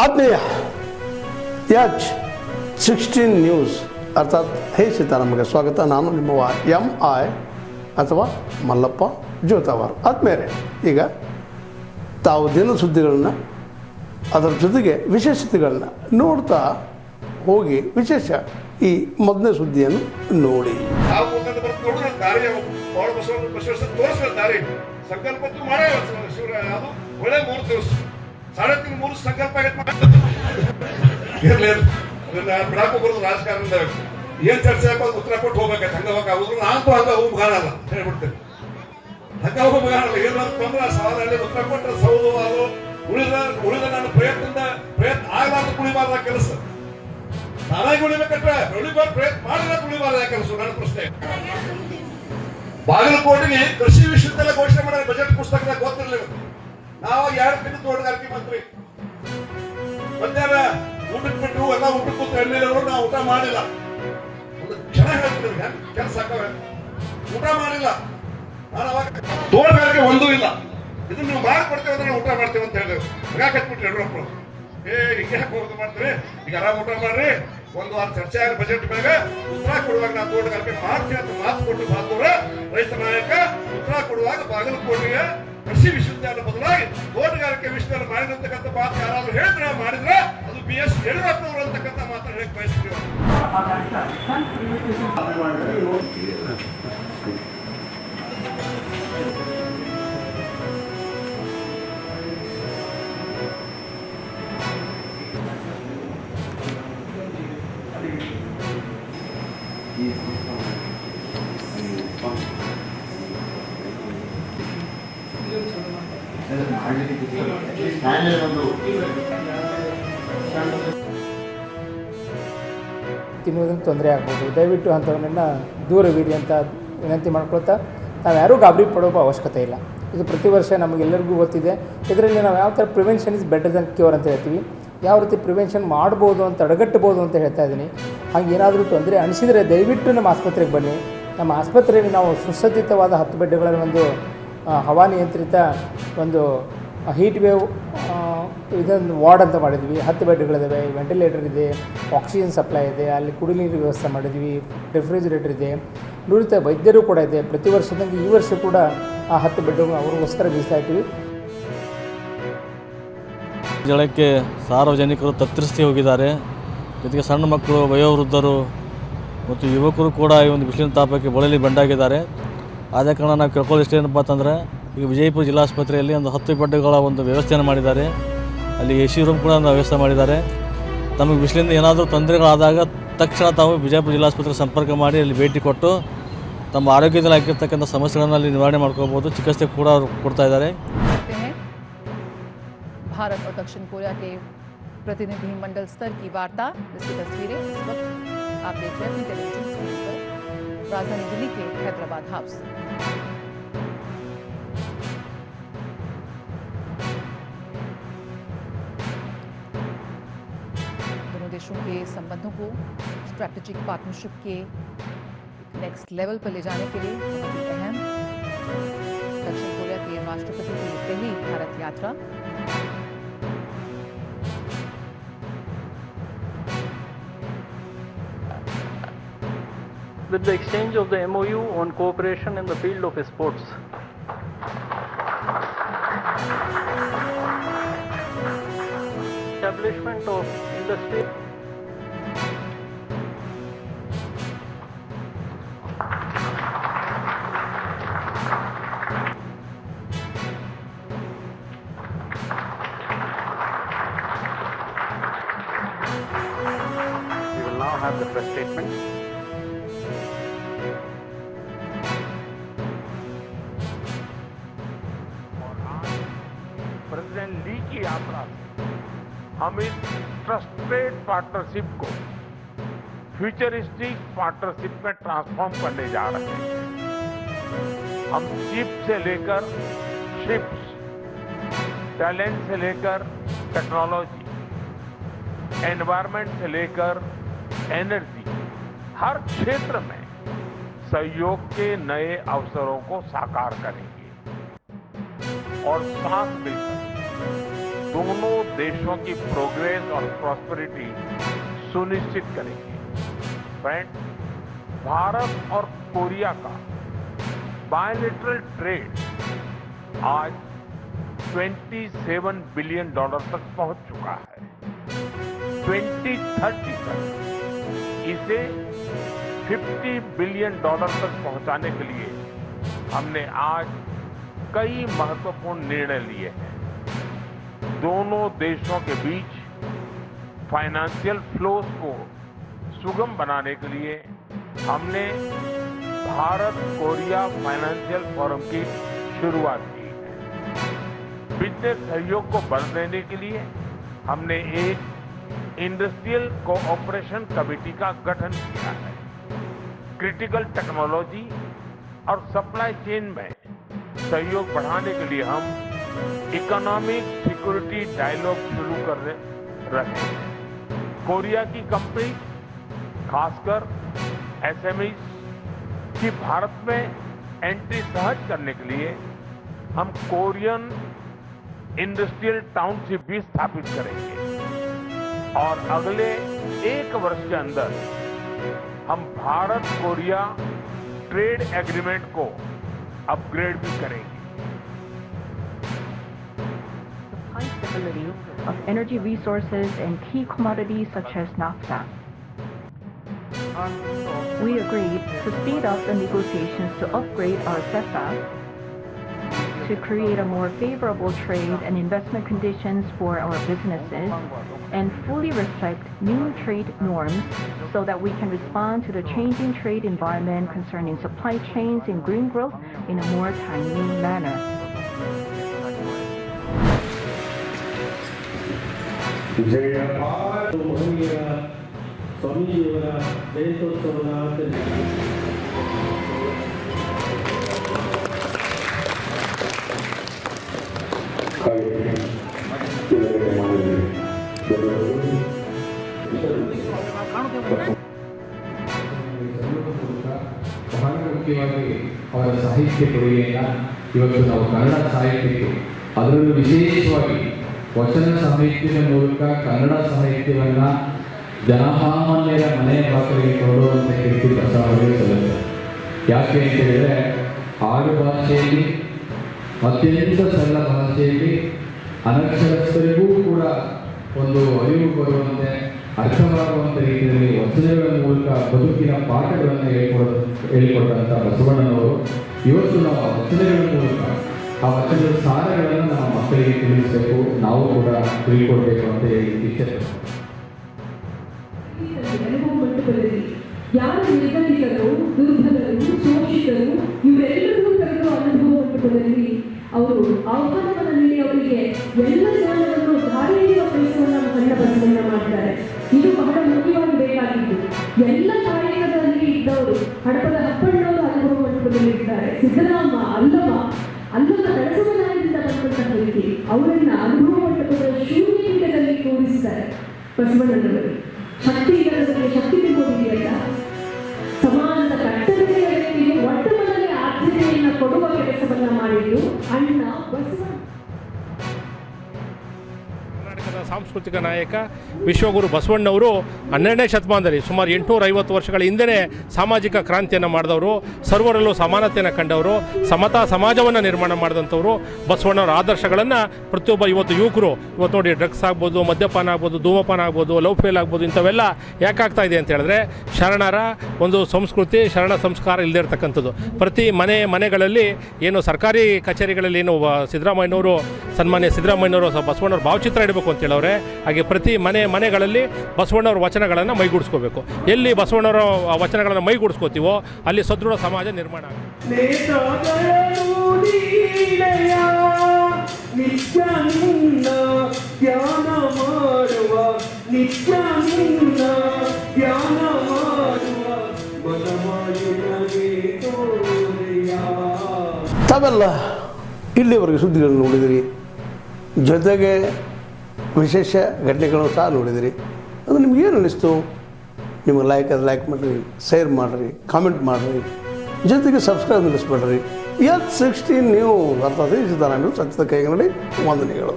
ಆತ್ಮೀಯ H16 news ಅರ್ಥಾತ್ ಹೇ ಸೀತಾರಾಮಗೆ ಸ್ವಾಗತ. ನಾನು ನಿಮ್ಮ MI ಅಥವಾ ಮಲ್ಲಪ್ಪ ಜೋತಾವರ್. ಆದ್ಮೇಲೆ ಈಗ ತಾವು ದಿನ ಸುದ್ದಿಗಳನ್ನ ಅದರ ಜೊತೆಗೆ ವಿಶೇಷತೆಗಳನ್ನ ನೋಡ್ತಾ ಹೋಗಿ ವಿಶೇಷ ಈ ಮೊದಲನೇ ಸುದ್ದಿಯನ್ನು ನೋಡಿ. ಸಂಕಲ್ಪತ್ತು ಮಾಡೇ ಶಿವರಾಯ ಅದು ಒಳ್ಳೆ 3 ದಿವಸ 3.5 ಸಂಕಲ್ಪ ಬಿಡಾಕು ಬರೋದು ರಾಜಕಾರಣದ ಏನ್ ಚರ್ಚೆ ಹಾಕೋದು ಉತ್ತರ ಕೊಟ್ಟು ಹೋಗ್ಬೇಕಾಯ್ತು. ಹಂಗ ಹೋಗಾಗುದ್ರು ನಾನಂತೂ ಹಂಗ ಹೋಗ್ಬಾರಲ್ಲ ಹೇಳ್ಬಿಡ್ತೇನೆ. ಹಂಗ ಹೋಗ್ಬಾರಲ್ಲ ಏನಾದ್ರು ತೊಂದ್ರೆ ಸವಾಲಲ್ಲಿ ಉತ್ತರ ಕೊಟ್ಟರೆ ಸೌದು ಅದು ಉಳಿದ ನನ್ನ ಪ್ರಯತ್ನ ಆಗಲಾರ್ದು ಕುಳಿಬಾರ್ದ ಕೆಲಸ. ನಾನಾಗಿ ಉಳಿಬೇಕಂದ್ರೆ ಉಳಿಬಾರ್ದು ಪ್ರಯತ್ನ ಮಾಡಿದ್ರೆ ಕುಳಿಬಾರ್ದ ಕೆಲಸ. ನನ್ನ ಪ್ರಶ್ನೆ, ಬಾಗಲಕೋಟೆಗೆ ಕೃಷಿ ವಿಶ್ವವಿದ್ಯಾಲಯ ಘೋಷಣೆ ಮಾಡಿದ ಬಜೆಟ್ ಪುಸ್ತಕದಾಗ ಗೊತ್ತಿರಲಿಲ್ಲ. ನಾವು 2 ತಿಂಗಳು ತೋಟಗಾರಿಕೆ ಮಂತ್ರಿ ಮಧ್ಯಾಹ್ನ ಊಟಕ್ಕೆ ಬಿಟ್ಟರು ಎಲ್ಲ ಊಟಕ್ಕೆ ಕೂತು ಎಳ್ಳಿಲ್ಲವರು ನಾವು ಊಟ ಮಾಡಿಲ್ಲ. ಒಂದು ಕ್ಷಣ ಹೇಳ್ತಿದ್ದೆ ಕೆಲಸ ಊಟ ಮಾಡಿಲ್ಲ. ನಾನು ಅವಾಗ ತೋಟಗಾರಿಕೆ ಒಂದೂ ಇಲ್ಲ, ಇದನ್ನ ನೀವು ಮಾಡ್ಕೊಡ್ತೇವೆ ಅಂದ್ರೆ ಊಟ ಮಾಡ್ತೇವೆ ಅಂತ ಹೇಳಿದ್ರು. ಮಗ ಕಟ್ಬಿಟ್ರಿ ಯಡಿಯೂರಪ್ಪರು, ಹಿಂಗೆ ಯಾಕೆ ಹೋಗೋದು ಮಾಡ್ತೀವಿ, ಈಗ ಆರಾಮ್ ಊಟ ಮಾಡ್ರಿ, 1 ವಾರ ಚರ್ಚೆ ಆಗ ಬಜೆಟ್ ಮ್ಯಾಗ ಉತ್ತರ ಕೊಡುವಾಗ ನಾವು ತೋಟಗಾರಿಕೆ ಮಾಡ್ತೀವಿ ಅಂತ ಮಾತು ಕೊಟ್ಟು ಬಾಂಧವರ ರೈತ ನಾಯಕ ಉತ್ತರ ಕೊಡುವಾಗ ಬಾಗಲಕೋಟೆಯ ಕೃಷಿ ವಿಶ್ವವಿದ್ಯಾಲಯ ಬದಲಾಗಿ ತೋಟಗಾರಿಕೆ ವಿಶ್ವವಿದ್ಯಾಲಯ ಮಾಡಿರ್ತಕ್ಕಂಥ ಮಾತು ಯಾರಾದ್ರೂ ಹೇಳಿದ್ರೆ ಮಾಡಿದ್ರೆ ಅದು BS ಯಡಿಯೂರಪ್ಪನವರು ಅಂತಕ್ಕಂಥ ಮಾತು ಹೇಳಕ್ ಬಯಸ್ತೀವಿ. ತಿನ್ನುವುದಕ್ಕೆ ತೊಂದರೆ ಆಗ್ಬೋದು. ದಯವಿಟ್ಟು ಅಂಥವನ್ನೆಲ್ಲ ದೂರವಿರಿ ಅಂತ ವಿನಂತಿ ಮಾಡ್ಕೊಳ್ತಾ, ನಾವು ಯಾರೂ ಗಾಬರಿ ಪಡೋ ಅವಶ್ಯಕತೆ ಇಲ್ಲ. ಇದು ಪ್ರತಿ ವರ್ಷ ನಮಗೆಲ್ಲರಿಗೂ ಗೊತ್ತಿದೆ. ಇದರಲ್ಲಿ ನಾವು ಯಾವ ಥರ prevention is better than cure ಅಂತ ಹೇಳ್ತೀವಿ. ಯಾವ ರೀತಿ ಪ್ರಿವೆನ್ಷನ್ ಮಾಡ್ಬೋದು ಅಂತ ತಡೆಗಟ್ಟಬೋದು ಅಂತ ಹೇಳ್ತಾ ಇದ್ದೀನಿ. ಹಾಗೆ ಏನಾದರೂ ತೊಂದರೆ ಅನಿಸಿದರೆ ದಯವಿಟ್ಟು ನಮ್ಮ ಆಸ್ಪತ್ರೆಗೆ ಬನ್ನಿ. ನಮ್ಮ ಆಸ್ಪತ್ರೆಯಲ್ಲಿ ನಾವು ಸುಸಜ್ಜಿತವಾದ 10 ಬೆಡ್ಗಳ ಒಂದು ಹವಾನಿಯಂತ್ರಿತ ಒಂದು ಹೀಟ್ ವೇವ್ ಇದೊಂದು ವಾರ್ಡ್ ಅಂತ ಮಾಡಿದ್ವಿ. 10 ಬೆಡ್ಗಳಿದ್ದಾವೆ, ವೆಂಟಿಲೇಟರ್ ಇದೆ, ಆಕ್ಸಿಜನ್ ಸಪ್ಲೈ ಇದೆ, ಅಲ್ಲಿ ಕುಡಿ ನೀರು ವ್ಯವಸ್ಥೆ ಮಾಡಿದ್ವಿ, ರೆಫ್ರಿಜಿರೇಟರ್ ಇದೆ, ನುರಿತ ವೈದ್ಯರು ಕೂಡ ಇದೆ. ಪ್ರತಿ ವರ್ಷದಂಗೆ ಈ ವರ್ಷ ಕೂಡ ಆ 10 ಬೆಡ್ಗಳು ಅವ್ರಿಗೋಸ್ಕರ ಮೀಸ್ತಾ ಇದ್ದೀವಿ. ಜಳಕ್ಕೆ ಸಾರ್ವಜನಿಕರು ತತ್ತರಿಸಿ ಹೋಗಿದ್ದಾರೆ. ಜೊತೆಗೆ ಸಣ್ಣ ಮಕ್ಕಳು, ವಯೋವೃದ್ಧರು ಮತ್ತು ಯುವಕರು ಕೂಡ ಈ ಒಂದು ಬಿಸಿಲಿನ ತಾಪಕ್ಕೆ ಬಳಲಿ ಬಂಡಾಗಿದ್ದಾರೆ. ಆದ ಕಾರಣ ನಾವು ಕೇಳ್ಕೊಳ್ಳೋಷ್ಟು ಏನಪ್ಪ ಅಂತಂದರೆ, ಈಗ ವಿಜಯಪುರ ಜಿಲ್ಲಾಸ್ಪತ್ರೆಯಲ್ಲಿ ಒಂದು 10 ಬೆಡ್ಗಳ ಒಂದು ವ್ಯವಸ್ಥೆಯನ್ನು ಮಾಡಿದ್ದಾರೆ. ಅಲ್ಲಿ AC ರೂಮ್ ಕೂಡ ಒಂದು ವ್ಯವಸ್ಥೆ ಮಾಡಿದ್ದಾರೆ. ತಮಗೆ ಬಿಸಿಲಿಂದ ಏನಾದರೂ ತೊಂದರೆಗಳಾದಾಗ ತಕ್ಷಣ ತಾವು ವಿಜಯಪುರ ಜಿಲ್ಲಾಸ್ಪತ್ರೆಗೆ ಸಂಪರ್ಕ ಮಾಡಿ ಅಲ್ಲಿ ಭೇಟಿ ಕೊಟ್ಟು ತಮ್ಮ ಆರೋಗ್ಯದಲ್ಲಿ ಆಗಿರ್ತಕ್ಕಂಥ ಸಮಸ್ಯೆಗಳನ್ನು ಅಲ್ಲಿ ನಿವಾರಣೆ ಮಾಡ್ಕೋಬೋದು. ಚಿಕಿತ್ಸೆ ಕೂಡ ಅವರು ಕೊಡ್ತಾ ಇದ್ದಾರೆ. भारत और दक्षिण कोरिया के प्रतिनिधि मंडल स्तर की वार्ता, इसकी तस्वीरें इस वक्त आप देख रहे हैं टेलीविजन स्क्रीन पर राजधानी दिल्ली के हैदराबाद हाउस। दोनों देशों के संबंधों को स्ट्रैटेजिक पार्टनरशिप के नेक्स्ट लेवल पर ले जाने के लिए बहुत ही अहम दक्षिण कोरिया के राष्ट्रपति की पहली भारत यात्रा। With the exchange of the MOU on cooperation in the field of sports. Establishment of industry. We will now have the press statement. President Lee की यात्रा से हम इस ट्रस्टेड पार्टनरशिप को फ्यूचरिस्टिक पार्टनरशिप में ट्रांसफॉर्म करने जा रहे हैं। हम चिप से लेकर शिप्स, टैलेंट से लेकर टेक्नोलॉजी, एनवायरनमेंट से लेकर एनर्जी, हर क्षेत्र में सहयोग के नए अवसरों को साकार करेंगे और साथ मिलकर दोनों देशों की प्रोग्रेस और प्रॉस्पेरिटी सुनिश्चित करेंगे। फ्रेंड, भारत और कोरिया का बायलैटरल ट्रेड आज $27 बिलियन तक पहुंच चुका है। 2030 तक इसे $50 बिलियन तक पहुंचाने के लिए हमने आज कई महत्वपूर्ण निर्णय लिए हैं। दोनों देशों के बीच फाइनेंशियल फ्लोस को सुगम बनाने के लिए हमने भारत कोरिया फाइनेंशियल फोरम की शुरुआत की है। बिजनेस सहयोग को बल देने के लिए हमने एक इंडस्ट्रियल कोऑपरेशन कमेटी का गठन किया है। क्रिटिकल टेक्नोलॉजी और सप्लाई चेन में सहयोग बढ़ाने के लिए हम इकोनॉमिक सिक्योरिटी डायलॉग शुरू कर रहे हैं। कोरिया की कंपनी, खासकर एसएमईज की भारत में एंट्री सहज करने के लिए हम कोरियन इंडस्ट्रियल टाउनशिप भी स्थापित करेंगे और अगले 1 वर्ष के अंदर हम भारत कोरिया ट्रेड एग्रीमेंट को अपग्रेड भी करेंगे। Supply stability of energy resources and key commodities such as naphtha. We agreed to speed up the negotiations to upgrade our SEPA to create a more favorable trade and investment conditions for our businesses and fully reflect new trade norms so that we can respond to the changing trade environment concerning supply chains and green growth in a more timely manner. ಸ್ವಾಮೀಜಿಯವರ ಜಯಂತ್ಯೋತ್ಸವದ ಬಹಳ ಮುಖ್ಯವಾಗಿ ಅವರ ಸಾಹಿತ್ಯ ಕೊಡುಗೆಯನ್ನು ಇವತ್ತು ನಾವು ಕನ್ನಡ ಸಾಹಿತ್ಯಕ್ಕೆ, ಅದರಲ್ಲೂ ವಿಶೇಷವಾಗಿ ವಚನ ಸಾಹಿತ್ಯದ ಮೂಲಕ ಕನ್ನಡ ಸಾಹಿತ್ಯವನ್ನು ಜನಸಾಮಾನ್ಯರ ಮನೆಯ ಬಾಗಿಲಿಗೆ ಕೊಡುವಂಥ ಕೀರ್ತಿ ಪ್ರಸಾರವೇ ಸಲ್ಲುತ್ತೆ. ಯಾಕೆ ಅಂತ ಹೇಳಿದರೆ, ಆಡು ಭಾಷೆಯಲ್ಲಿ ಅತ್ಯಂತ ಸರಳ ಭಾಷೆಯಲ್ಲಿ ಅನಕ್ಷರಸ್ಥರಿಗೂ ಕೂಡ ಒಂದು ಅರಿವು ಬರುವಂತೆ ಅರ್ಥವಾಗುವಂಥ ರೀತಿಯಲ್ಲಿ ವಚನಗಳ ಮೂಲಕ ಬದುಕಿನ ಪಾಠಗಳನ್ನು ಹೇಳಿಕೊಟ್ಟಂಥ ಬಸವಣ್ಣನವರು ಇವತ್ತು ನಾವು ಆ ವಚನಗಳ ಮೂಲಕ ಆ ವಚನದ ಸಾರಗಳನ್ನು ನಮ್ಮ ಮಕ್ಕಳಿಗೆ ತಿಳಿಸಬೇಕು, ನಾವು ಕೂಡ ತಿಳ್ಕೊಳ್ಬೇಕು ಅಂತ ಹೇಳಿ ಇಚ್ಛೆ. ಯಾರು ನಿರ್ಗತಿಕರು, ದುರ್ಬಲರು, ಶೋಷಿತರು ಇವರೆಲ್ಲರೂ ಕರೆದು ಅನುಭವ ಮಟ್ಟದಲ್ಲಿ ಅವರು ಆಹ್ವಾನವನ್ನು ನೀಡಿ ಅವರಿಗೆ ಎಲ್ಲ ಜ್ಞಾನವನ್ನು ದಾರಿಯ ಕೆಲಸವನ್ನು ಕಂಡ ಬಸವಣ್ಣ ಮಾಡ್ತಾರೆ. ಇದು ಬಹಳ ಮುಖ್ಯವಾಗಿ ಬೇಕಾಗಿತ್ತು. ಎಲ್ಲ ಕಾರ್ಯಗಳಲ್ಲಿ ಇದ್ದವರು ಹಡಪದ ಅಪ್ಪಣ್ಣವರು ಅನುಭವ ಮಟ್ಟದಲ್ಲಿ ಇದ್ದಾರೆ. ಸಿದ್ದರಾಮ ಅಲ್ಲದ ಕೆಲಸವನ್ನಾಗಿದ್ದ ಬಂದಂತಹ ವ್ಯಕ್ತಿ ಅವರನ್ನ ಅನುಭವ ಮಟ್ಟದ ಶೂನ್ಯದಲ್ಲಿ ತೋರಿಸ್ತಾರೆ ಬಸವಣ್ಣನವರು. ಶಕ್ತಿ ಇಲ್ಲದವರಿಗೆ ಶಕ್ತಿ ತಿಳ್ಕೊಂಡಿದೆಯಲ್ಲ, ಸಮಾಜದ ಕಟ್ಟಡಗಳ ವ್ಯಕ್ತಿಯು ಒಟ್ಟ ಮನೆಗೆ ಆದ್ಯತೆಯನ್ನು ಕೊಡುವ ಕೆಲಸವನ್ನ ಮಾಡಿದ್ದು ಅಣ್ಣ ಬಸವಣ್ಣ. ಕರ್ನಾಟಕದ ಸಾಂಸ್ಕೃತಿಕ ನಾಯಕ ವಿಶ್ವಗುರು ಬಸವಣ್ಣವರು 12ನೇ ಶತಮಾನದಲ್ಲಿ ಸುಮಾರು 850 ವರ್ಷಗಳ ಹಿಂದೆಯೇ ಸಾಮಾಜಿಕ ಕ್ರಾಂತಿಯನ್ನು ಮಾಡಿದವರು, ಸರ್ವರಲ್ಲೂ ಸಮಾನತೆಯನ್ನು ಕಂಡವರು, ಸಮತಾ ಸಮಾಜವನ್ನು ನಿರ್ಮಾಣ ಮಾಡಿದಂಥವರು. ಬಸವಣ್ಣವರ ಆದರ್ಶಗಳನ್ನು ಪ್ರತಿಯೊಬ್ಬ ಇವತ್ತು ಯುವಕರು ಇವತ್ತು ನೋಡಿ, ಡ್ರಗ್ಸ್ ಆಗ್ಬೋದು, ಮದ್ಯಪಾನ ಆಗ್ಬೋದು, ಧೂಮಪಾನ ಆಗ್ಬೋದು, ಲವ್ ಫೇಲ್ ಆಗ್ಬೋದು, ಇಂಥವೆಲ್ಲ ಯಾಕಾಗ್ತಾ ಇದೆ ಅಂತ ಹೇಳಿದ್ರೆ ಶರಣರ ಒಂದು ಸಂಸ್ಕೃತಿ, ಶರಣ ಸಂಸ್ಕಾರ ಇಲ್ಲದೆ ಇರತಕ್ಕಂಥದ್ದು. ಪ್ರತಿ ಮನೆಗಳಲ್ಲಿ ಏನು ಸರ್ಕಾರಿ ಕಚೇರಿಗಳಲ್ಲಿ ಏನು ಸಿದ್ದರಾಮಯ್ಯನವರು, ಸನ್ಮಾನ್ಯ ಸಿದ್ದರಾಮಯ್ಯನವರು ಬಸವಣ್ಣವ್ರ ಭಾವಚಿತ್ರ ಇಡಬೇಕು ಅಂತ ಹೇಳವ್ರೆ. ಹಾಗೆ ಪ್ರತಿ ಮನೆಗಳಲ್ಲಿ ಬಸವಣ್ಣವ್ರ ವಚನಗಳನ್ನು ಮೈಗೂಡಿಸ್ಕೋಬೇಕು. ಎಲ್ಲಿ ಬಸವಣ್ಣವರ ವಚನಗಳನ್ನು ಮೈಗೂಡಿಸ್ಕೋತೀವೋ ಅಲ್ಲಿ ಸದೃಢ ಸಮಾಜ ನಿರ್ಮಾಣ ಆಗುತ್ತೆ. ತಾವೆಲ್ಲ ಇಲ್ಲಿವರೆಗೆ ಸುದ್ದಿಗಳನ್ನು ನೋಡಿದಿರಿ, ಜೊತೆಗೆ ವಿಶೇಷ ಘಟನೆಗಳನ್ನು ಸಹ ನೋಡಿದಿರಿ. ಅದು ನಿಮ್ಗೇನು ಅನ್ನಿಸ್ತು? ನಿಮಗೆ ಲೈಕ್ ಮಾಡಿರಿ, ಶೇರ್ ಮಾಡಿರಿ, ಕಾಮೆಂಟ್ ಮಾಡಿರಿ, ಜೊತೆಗೆ ಸಬ್ಸ್ಕ್ರೈಬ್ ನಿಲ್ಲಿಸ್ಬೇಡ್ರಿ. H16 ನ್ಯೂಸ್ ಅರ್ಥಾತ್ ಸತ್ಯದ ಕೈಗನ್ನಡಿ ವಂದನೆಗಳು.